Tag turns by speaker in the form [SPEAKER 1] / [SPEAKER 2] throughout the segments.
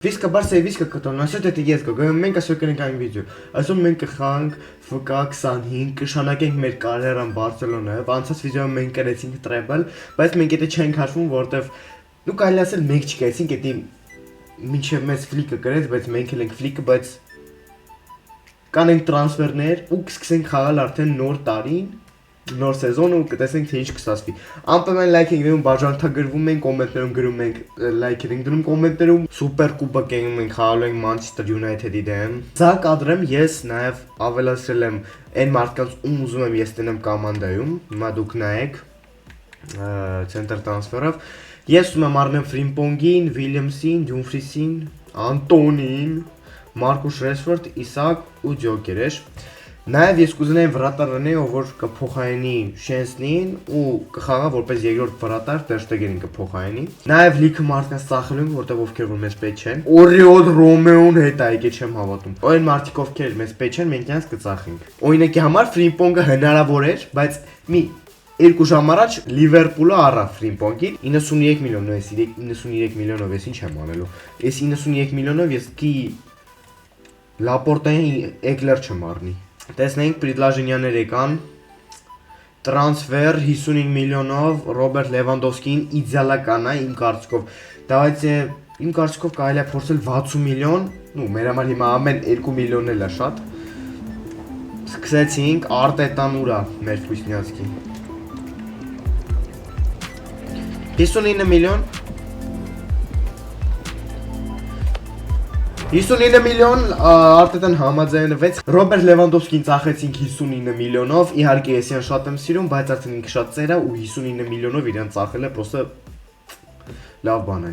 [SPEAKER 1] Виска Барса и Виска Катон, насчет этой детка, մենք այսօր կնենք վիդեո։ Այսօր մենք կխանք FK25 կշանակենք մեր կարիերան Բարսելոնայով։ Անցած վիդեոյում մենք կրեցինք treble, բայց մենք դա չենք հաշվում, որտեվ դու կարելի ասել մենք չկրեցինք, դա մինչև մեծ ֆլիկը կրեց, բայց մենք էլ ենք ֆլիկը, բայց կանենք տրանսֆերներ ու կսկսենք խաղալ արդեն նոր տարին, նոր սեզոնը ու կտեսնենք թե ինչ կստացվի։ Անպայման լայք ենք դնում, բաժանորդագրվում ենք, կոմենտներում գրում ենք լայքեր ենք դնում, կոմենտներում սուպեր կուպակ ենք խաղալու ենք Manchester United-ի դեմ։ Սա կադրեմ ես նաև ավելացրել եմ այն մարդկանց ում ուզում եմ ես տնեմ կոմանդայում, հիմա դուք նայեք ցենտր տրանսֆերով։ Ես ուզում եմ առնեմ Ֆրիմպոնգին, Վիլյամսին, Դյումֆրիսին, Անտոնին, Մարկուս Ռեշֆորդ, Իսակ ու Ջոկերեշ։ Նաև ես կուզենայի վրատարանի, որ կփոխայինի Շենսնին ու կխաղա որպես երկրորդ վրատար Տերշտեգենին կփոխայինի։ Նաև լիքը մարդկանց ծախելու եմ, որտեղ ովքեր որ մեզ պետք չեն։ Օրիոլ Ռոմեոն հետ է, եկե չեմ հավատում։ Այն մարդիկ ովքեր մեզ պետք չեն, մենք նրանց կծախենք։ Օրինակի համար Ֆրիմպոնգը հնարավոր էր, բայց մի 2 ժամ առաջ Լիվերպուլը առավ Ֆրիմպոնգին 93 միլիոնով, ես 93 միլիոնով ես ինչ եմ անելու։ Ես 93 միլիոնով ես կի Լապորտային Էգլեր չեմ առնի։ Տեսնենք Պրիդլաժինյաններ եկան, տրանսվեր 55 միլիոնով, Ռոբերտ Լևանդովսկին իդեալական է իմ կարծիքով, давайте իմ կարծիքով կարելի է փորձել 60 միլիոն, ու մեր համար հիմա ամեն 2 միլիոնն էլ է շատ, սկսեցինք Արտետան ուրա մեր Ֆուսնյացկի, 59 միլիոն, 59 միլիոն Արտետան համաձայնվեց, Ռոբերտ Լևանդովսկին ծախեցինք 59 միլիոնով, իհարկե ես իրան շատ եմ սիրում, բայց արդեն ինքը շատ ծեր է ու 59 միլիոնով իրան ծախել է, պրոստը լավ բան է։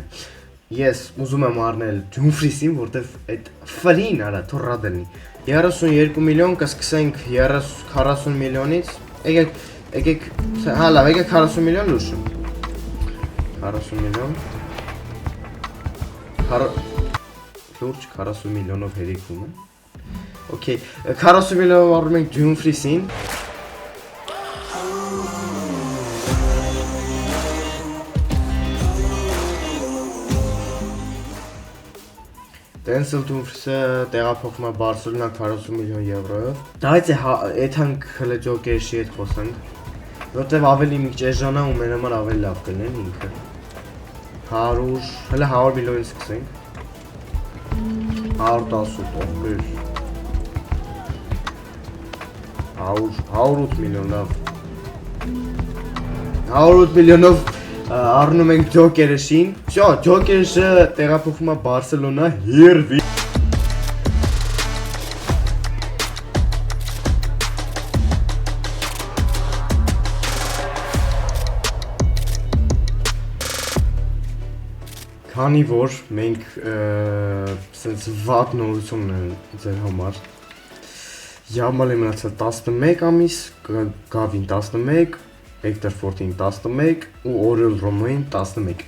[SPEAKER 1] Ես ուզում եմ առնել Դյումֆրիսին, որտեվ այդ ֆրին արա թորրադելնի։ 32 միլիոն կսկսենք 40 միլիոնից, եկեք, հա լավ, եկեք 40 միլիոն լուշում։ 40 միլիոն, լուրջ 40 միլիոնով հերիքում է։ Okay, 40 միլիոնով առնում ենք Դյումֆրիսին։ Դենսել Դյումֆրիսը տեղափոխվում է Բարսելոնա 40 միլիոն եվրոյով։ Давайте եթանք հələ Ջոկերշի հետ խոսանք, որտեվ ավելի մի քիչ էժան է ու մեր համար ավելի լավ կլինի ինքը։ 100, հələ 100 միլիոնից սկսենք։ 118 108 միլիոն լավ 108 միլիոնով առնում ենք Ջոկերշին Շո, Ջոկերշը տեղափոխվում է Բարսելոնա հերվի Քանի որ մենք սենց վատ նորություն են ձեր համար Յամալի մնացել 11 ամիս, Գավին 11, Հեկտոր Ֆորտին 11 ու Օրիոլ Ռոմեոին 11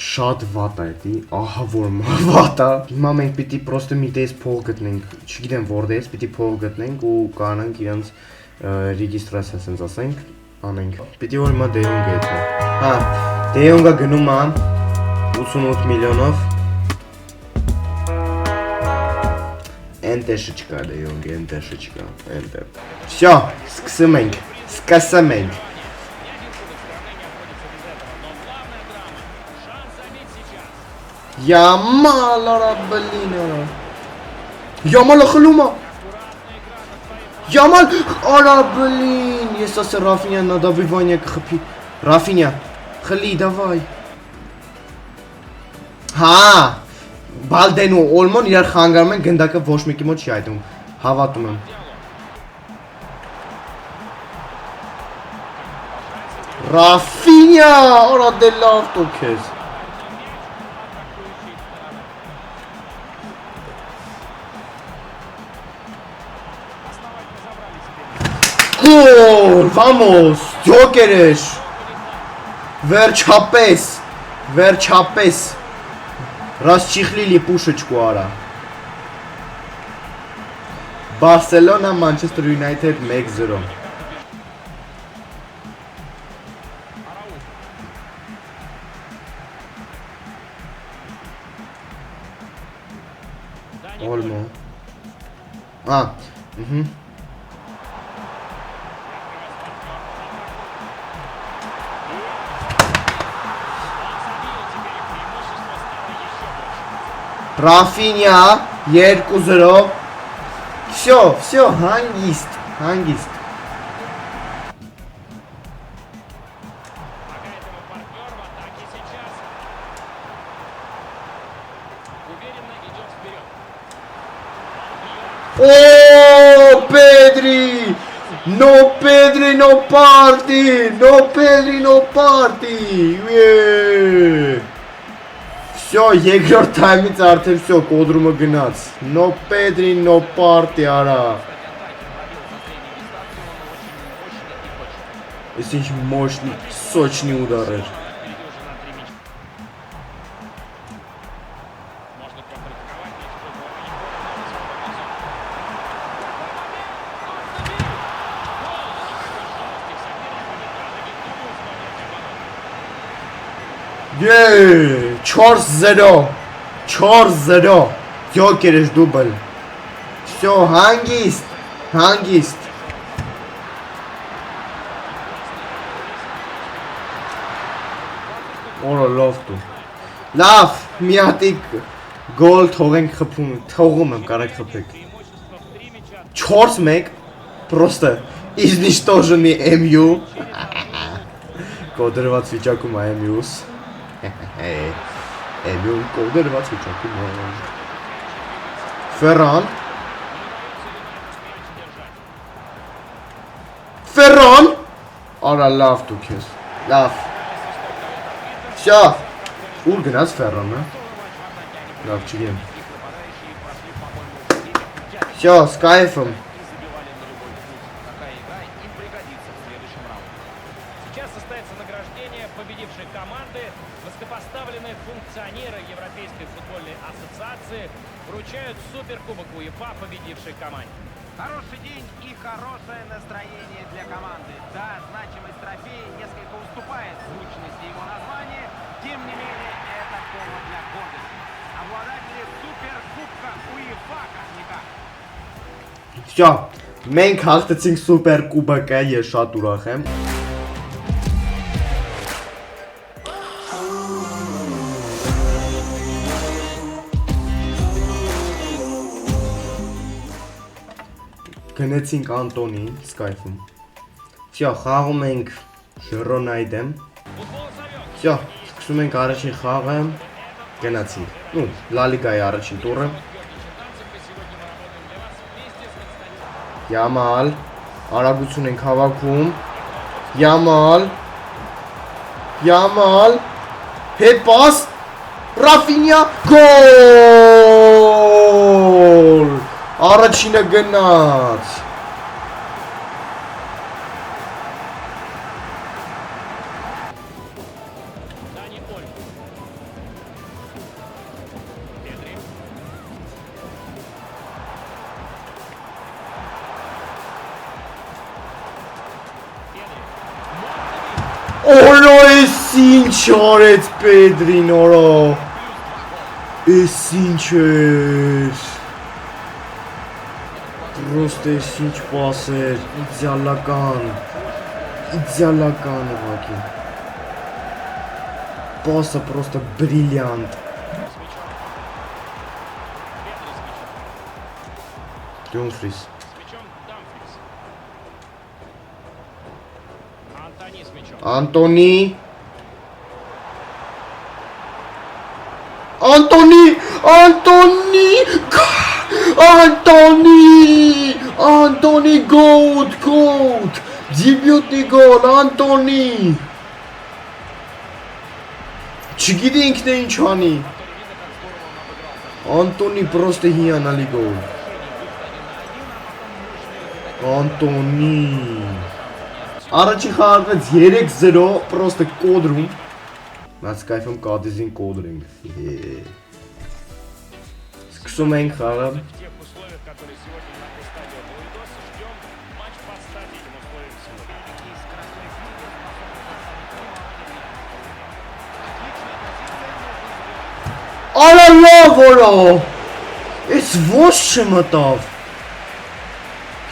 [SPEAKER 1] Շատ վատ է էդի, ահա որ վատ է Հիմա մենք պիտի պրոստը մի տես փող գտնենք, չգիտեմ որտեղից պիտի փող գտնենք ու կանանք իրանց ռեգիստրացիա սենց ասենք, անենք Պիտի որ հիմա Դեյոնգը եթա Հա, Դեյոնգը գնում է 88 միլիոնով Էնտեշը չկա Դեյոնգ, էնտեշը չկա, էնտեր Շո, սկսում ենք Յամալ արա բլինը Յամալը խլում է Յամալ արա բլին Ես ասե Ռաֆինյան նադավի վանյա կխպի Ռաֆինյա, խլի, դավայ Հա, Բալդեն ու Օլմոն իրար խանգարում են գնդակը ոչ մեկի մոտ չի այդում, հավատում եմ Ռաֆինյա, արա դե լավ տոք ես Գոլ, վամոս, Ջոկերեշ Վերջապես Расчехлили пушечку ара Барселона, Манчестер Юнайтед 1-0 Olmo. А. Угу. Рафиня, 2-0. Все, հանգիստ, հանգիստ. Oh, Pedri! No, Pedri, no party! No, Pedri, no party! Yeah! Всё, երկրորդ թայմից արդեն всё, կոդրումը գնաց. No Pedri, no party, արա. Ես ինչ մощный, сочный удар էր. Yeah, 4-0. 4-0. Յոկեր էր դուբլ. Всё, հանգիստ, հանգիստ. Օրը լավ դու։ Լավ, մի հատիկ գոլ թողենք խփում, թողում եմ կարեք խփեք։ 4-1, просто изничтоженный MU։ Կոդրված վիճակում է MU-ս։ MU կոդրված վիճակում է։ Ferran։ Արա լավ դու քեզ։ Լավ։ Всё, ուր գնաց Ferran-ը։ Լավ չգիտեմ։ Всё, с кайфом։
[SPEAKER 2] Сейчас состоится награждение победившей команды. Высокопоставленные функционеры Европейской футбольной ассоциации вручают суперкубок УЕФА победившей команде.
[SPEAKER 3] Хороший день и хорошее настроение для команды. Да, значимость трофея несколько уступает звучности его названия, тем не менее это повод для гордости. Обладатели суперкубка УЕФА как-никак.
[SPEAKER 1] Всё, մենք հաղթեցինք սուպերկուբակը, ես շատ ուրախ եմ։ Գնեցինք Անտոնի Skype-ում։ Всё, խաղում ենք Ժիրոնայի դեմ։ Всё, սկսում ենք առաջին խաղը։ Գնացինք։ Ну, Լա Լիգայի առաջին տուրը։ Yamal, արագություն ենք հավաքում։ Yamal, հետ պաս, Rafinha, գոլ! Առաջինը գնաց։
[SPEAKER 2] Дани Ольмо. Педри.
[SPEAKER 1] Օրո էս ինչ արեց Pedri-ն օրո։ Էս ինչ էր։ Просто էս ինչ պասեր, իդեալական ուղղակի։ Պասը просто бриллиант։ Dumfries։
[SPEAKER 2] С мячом Дамфрис. Антони с мячом.
[SPEAKER 1] Антոնի goat, դեբյուտի գոլ, Антոնի։ Չգիտի ինքն է ինչ անի։ Антոնի просто հիանալի գոլ։ Антոնի։ Առաջին խաղից 3-0, просто կոդրում։ Բայց Skype-ում կադիզին կոդրինգ։ Սկսում ենք խաղը։
[SPEAKER 2] В тех условиях, которые сегодня на стадионе Луидос, ждем матч под стать этим условиям сегодня.
[SPEAKER 1] Արա լավ օրո։ Այս ոչ չմտավ։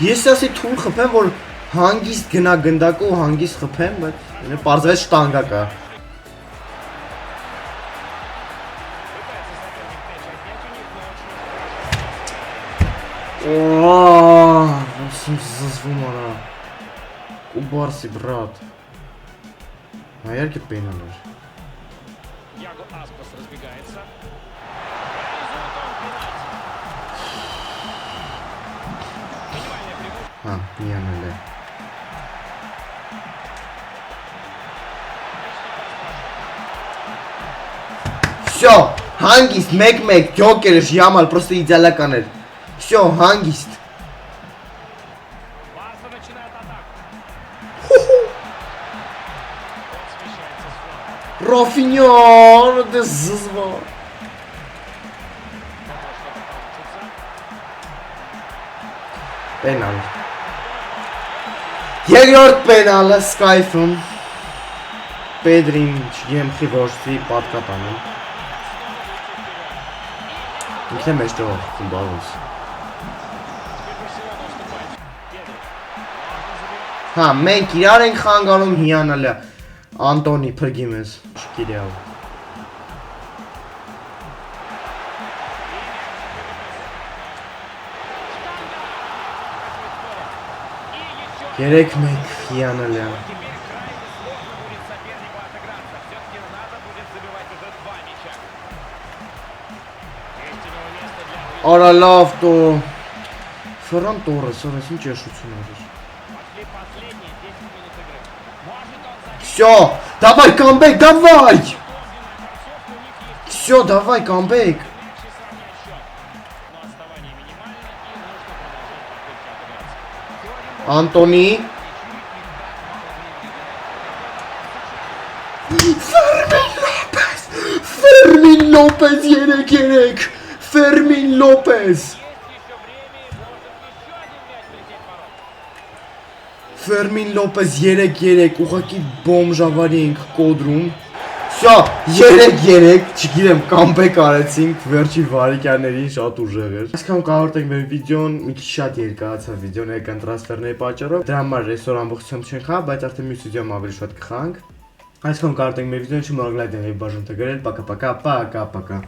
[SPEAKER 1] Ես ասի թուլ խփեմ, որ հանգիստ գնա գնդակը ու հանգիստ խփեմ, բայց պարզվեց շտանգա կա։ Զզվում արա։ Կուբարսի բրատ։ Հայերքի պենալ էր։
[SPEAKER 2] Яго Аспас разбегается.
[SPEAKER 1] Հա, միանել է։ Всё, հանգիստ 1-1, ջոկերը ժամալ, просто իդեալական էր։ Всё, հանգիստ։
[SPEAKER 2] Барса начинает атаку. Он смещается с фланга.
[SPEAKER 1] Ռոֆինյոն, դե զզվա։ Պենալ։ Երկրորդ պենալը Skype-ում։ Պետրին չգեմխի ոչի պատկատանը։ Ինքն է մեջտեղով ֆուտբոլից։ Հա, մենք իրար ենք խանգարում հիանալի։ Անտոնի փրկի մեզ, չգիտեավ։ Երեք մեկ հիանալի։
[SPEAKER 3] Теперь крайне сложно будет сопернику отыграться. Все-таки надо будет забивать уже 2 мяча.
[SPEAKER 2] Истинного места для
[SPEAKER 1] Արա լավ տո։ Ֆերան Տորես, այս ինչ եշություն էր։
[SPEAKER 2] Пошли последние 10 минут игры. Может он забить.
[SPEAKER 1] Всё, давай камбэк, давай!
[SPEAKER 2] Концовка у них есть
[SPEAKER 1] Всё, давай камбэк.
[SPEAKER 2] мяч и сравнять счет. Но отставание минимально и нужно продолжать попытки отыграться.
[SPEAKER 1] Անտոնի Ֆերմին Լոպեզ 3-3 Ֆերմին Լոպեզ
[SPEAKER 2] Есть еще время и может еще один мяч влететь в ворот.
[SPEAKER 1] Ֆերմին Լոպեզ 3-3 ուղղակի բոմժավարի ենք կոդրում Всё 3-3 չգիտեմ կամբեկ արեցինք վերջի վարիկյաններին շատ ուժեղ էր Այսքան կարողացեք մեր վիդեոն մի քիչ շատ երկարացավ վիդեոն եկան տրանսֆերների պատճառով դրա համար այսօր ամբողջությամբ չենք խաղա բայց արդեն մյուս վիդեոում ավելի շատ կխաղանք Այսքան կարողացեք մեր վիդեոն չմոռացեք լայք դնել բաժանել, пока-пока, пока-пока